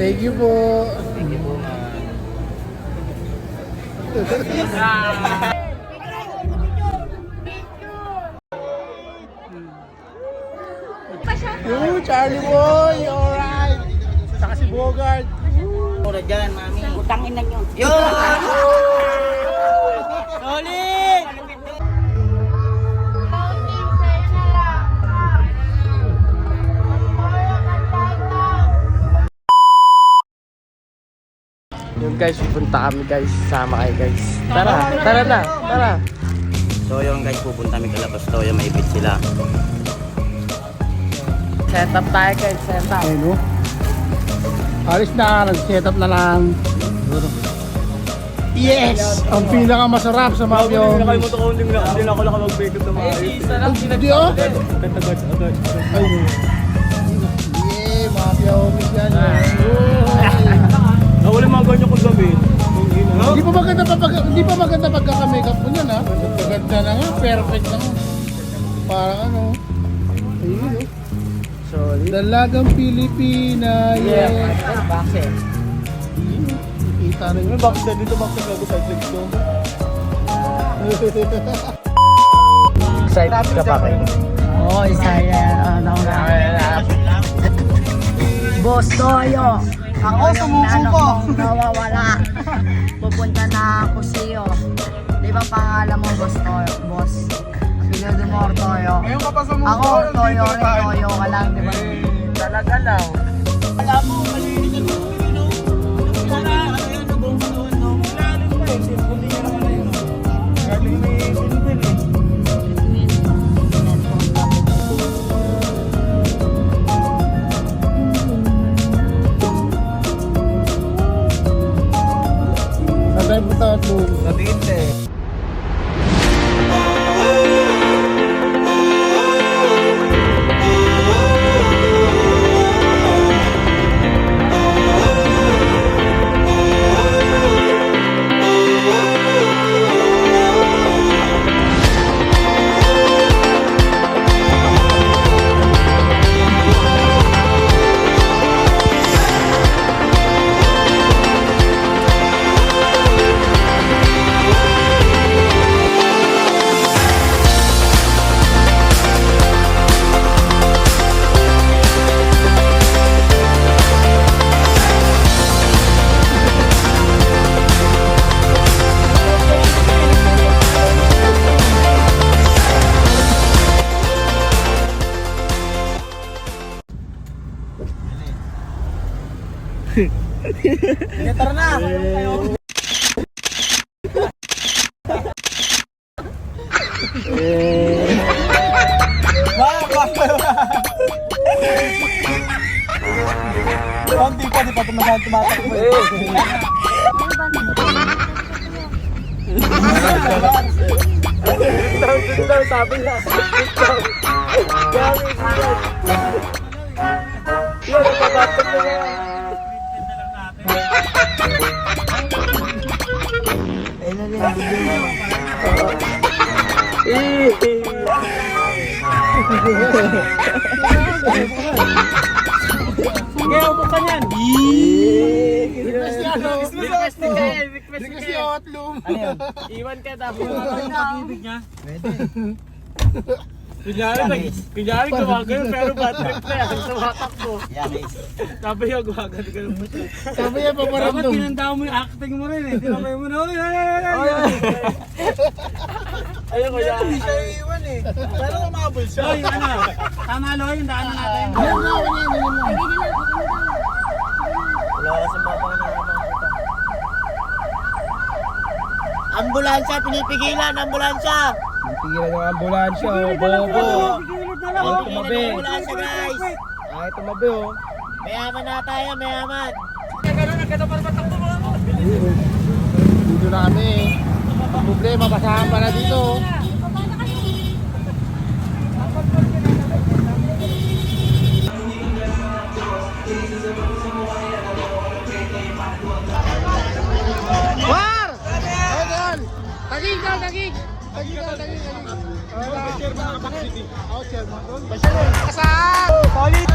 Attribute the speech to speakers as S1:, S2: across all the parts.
S1: Thank you po.
S2: Thank you po, ma'am.
S1: Yo, Charlie boy, alright. Saka si Bogart.
S2: Mura dyan, mami.
S3: Utangin na nyo.
S2: Yun! Solid!
S1: Yun guys, pupunta kami guys. Sama kayo guys. Tara na.
S2: So yung guys, pupunta kami kalabas to, yung maipit sila.
S1: Set up tayo guys, set up. Ayun o. Alis na, nag-set up na lang. Yes! Ang pinakamasarap sa mga yun.
S2: Hindi na ako nakapag-breakup na mga
S1: Hindi o? Ayun. Yeah, mga piyawis yan.
S2: Nawala mga ganyan kong gabi.
S1: Hindi pa maganda pagkaka-makeup mo yan ha. Maganda na nga, perfect na nga. Parang ano. Ayun o. Solid. Dalagang Pilipina, yes.
S3: Bakit?
S1: Kita rin.
S2: Ano bakit na dito bakit gago side legs ko?
S1: Excited ka pa kayo?
S3: Oo, isa yan. Boss Toyo. Ako sumusuko. Nawawala. Pupunta na ako sa'yo. Di ba pangalan mo, Boss Toyo? Boss. Pilodumor Toyo.
S1: Ngayon ka pa sumusuko.
S3: Ako, Toyo rin. Toyo ka lang, di ba?
S1: Talaga lang.
S2: Wala mo, malinis na mo. Wala, ano yan, buong kanuan, no? Wala rin pa eh. Hindi niya naman na yun. Galing may pinipin eh.
S1: Saan tayo punta at doon?
S2: Sabihin eh.
S1: Tara na!
S2: Hindi pa tumatakbo eh.
S1: Daw, sabi niya. Yan, napabatog na yan.
S2: Sige, upo ka niyan.
S1: Request ni Otlum.
S2: Iwan ka tapos pag-ibig niya. Kunyari gumagano pero bad trip na yan. Sumatak mo. Sabi niya gumagano ganun mo siya.
S1: Sabi niya pa parang
S2: Dapat tinandaan mo yung acting mo rin eh. Tinamay mo na. Ayun ko yan. Hindi siya iiwan eh. Pero umabol siya. Oy, ano? Tama lo yung daanan natin. Wala kasi mama na ambulansya, pinipigilan, ambulansya!
S1: Pinipigilan ng ambulansya, oh, bobo. Ay, tumabi.
S2: Ambulansya, guys!
S1: Ay, tumabi, oh.
S2: Mayaman na tayo, mayaman!
S1: Dito na kami. Ang problema, basahan pa na dito. War! Ayan! Tagig ka, tagig! Tagig ka, tagig, tagig. Share ba ang kapatid? Oo, share mo. Kasal! Solid!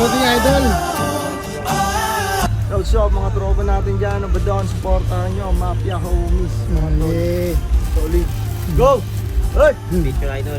S1: clothing idol.
S2: What's up mga tropa natin dyan? Ano ba doon? Supportahan nyo, Mafia Homies.
S1: Mali.
S2: Solid. Go! Hey!
S4: Picture idol.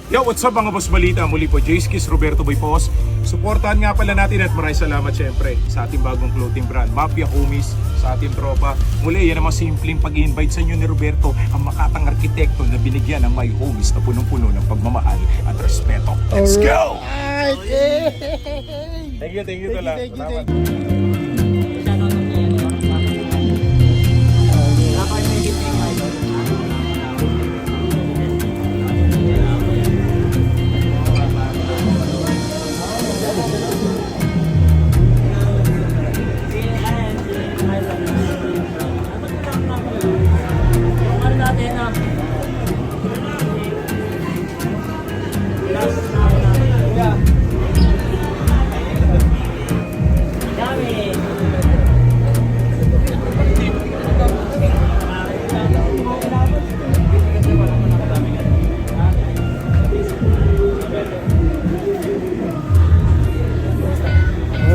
S5: Yo, what's up mga boss balita? Muli po, Jayskis Roberto Boy Pos. Suportahan nga pala natin at maraming salamat syempre sa ating bagong clothing brand, Mafia Homies, sa ating tropa. Muli, yan ang mga simpleng pag-i-invite sa inyo ni Roberto, ang makatang arkitekto na binigyan ng My Homies na punong-puno ng pagmamahal at respeto. Let's go!
S1: Alright! Yay!
S5: Thank you,
S1: Thank you,
S5: tala.
S1: thank you,
S5: Salamat.
S1: thank you.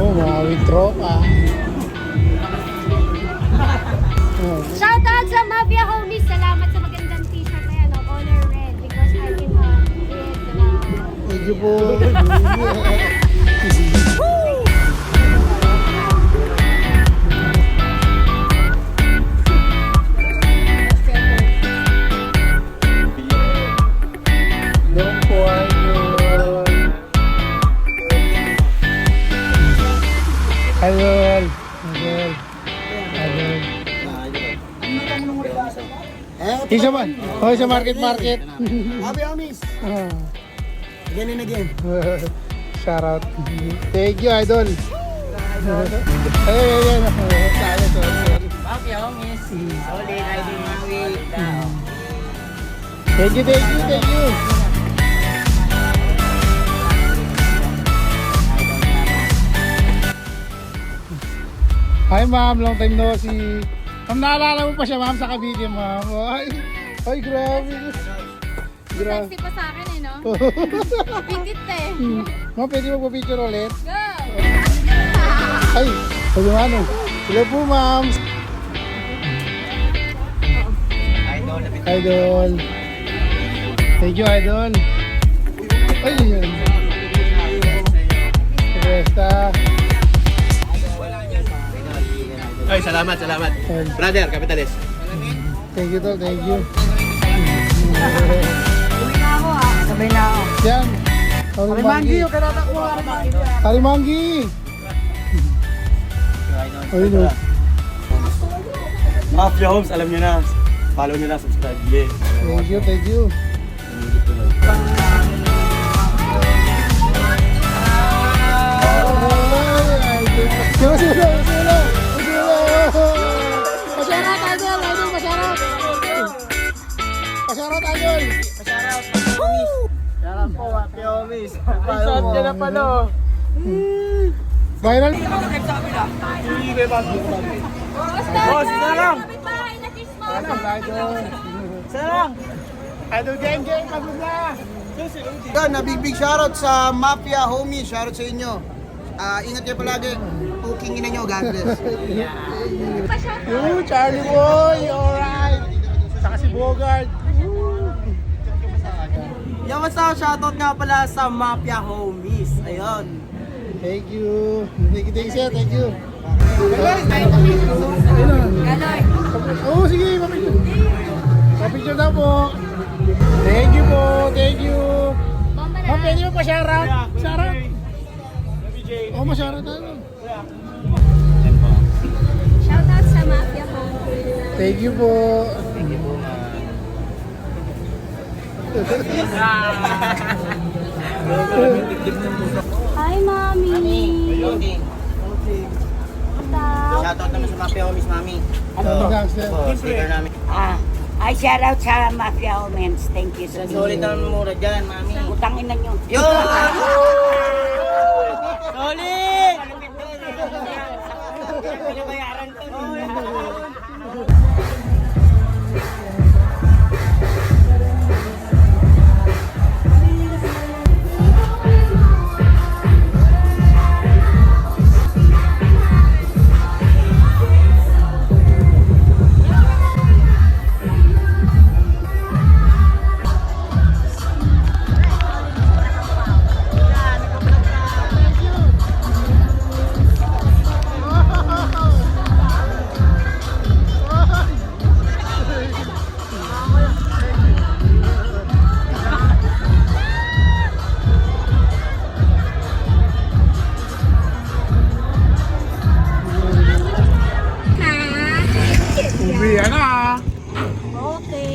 S1: Oh, mga with tropa. Oh.
S6: Shoutout sa Mafia Homies! Salamat sa magandang t-shirt na yan, color red, because I can it.
S1: Thank you po. Don't point your... Idol. Idol. Idol. Isa man. Oh, sa market.
S2: Mafia Homies!
S1: Ah.
S2: Again and again.
S1: Shout out. Thank you, Idol. Ay. Sorry.
S4: Mafia Homies. Solid riding Maui.
S1: Thank you. Hi, ma'am. Long time no see. Ma'am, naalala mo pa siya, ma'am, sa Cavite, ma'am. Ay, grabe.
S6: Sexy pa sa akin eh, no? Pigit eh.
S1: Ma'am, pwede magpa-picture ulit?
S6: Go!
S1: Ay, sabi mo ano? Hello po, ma'am. Idol. Thank you, Idol. Ay, yan. Resta.
S4: Ay, salamat. Brother, Capitalist.
S1: Thank you, tol. Thank you.
S3: Uwi na ako ah. Sabay na ako.
S1: Yan. Kalimanggi. Kalimanggi. Ayun o.
S2: Mafia Homies, alam nyo na. Follow nyo na, subscribe. Yeah.
S1: Thank you. Masarap, Idol. Masarap.
S2: Shoutout po, Mafia Homies. Follow nyo na pala.
S1: Viral.
S2: Boss, isa lang.
S6: Kapitbahay na chismo!
S1: Idol gang, pagod na.
S7: Yan, big shoutout sa Mafia Homie. Shoutout sa inyo. Ingat kayo palagi. Puking ina nyo. God bless.
S1: Yo, Charlie boy. Alright. Saka si Bogart.
S2: Yo, what's up? Shoutout nga pala sa Mafia Homies. Ayun.
S1: Thank you. Thank you, sir. Thank you.
S3: Galoy.
S1: Oo, sige. Papicture na po. Thank you po. Thank you.
S6: Bomba na!
S1: Ma'am, pwede mo pa shoutout? Shoutout? Oo, ma-shoutout tayo.
S6: Shoutout sa Mafia Homies!
S1: Thank you po.
S6: Hi, Mami!
S4: Shoutout naman sa Mafia Homies, mami.
S1: Ano ba, sir?
S4: Sticker namin.
S3: Ay, shout out sa Mafia Homies. Thank you so
S4: Solid
S3: much.
S4: naman mura dyan, mami.
S3: Utangin na nyo.
S4: Yo! Solid! Pinabayaran ko.
S1: Ayan na.
S3: Okay.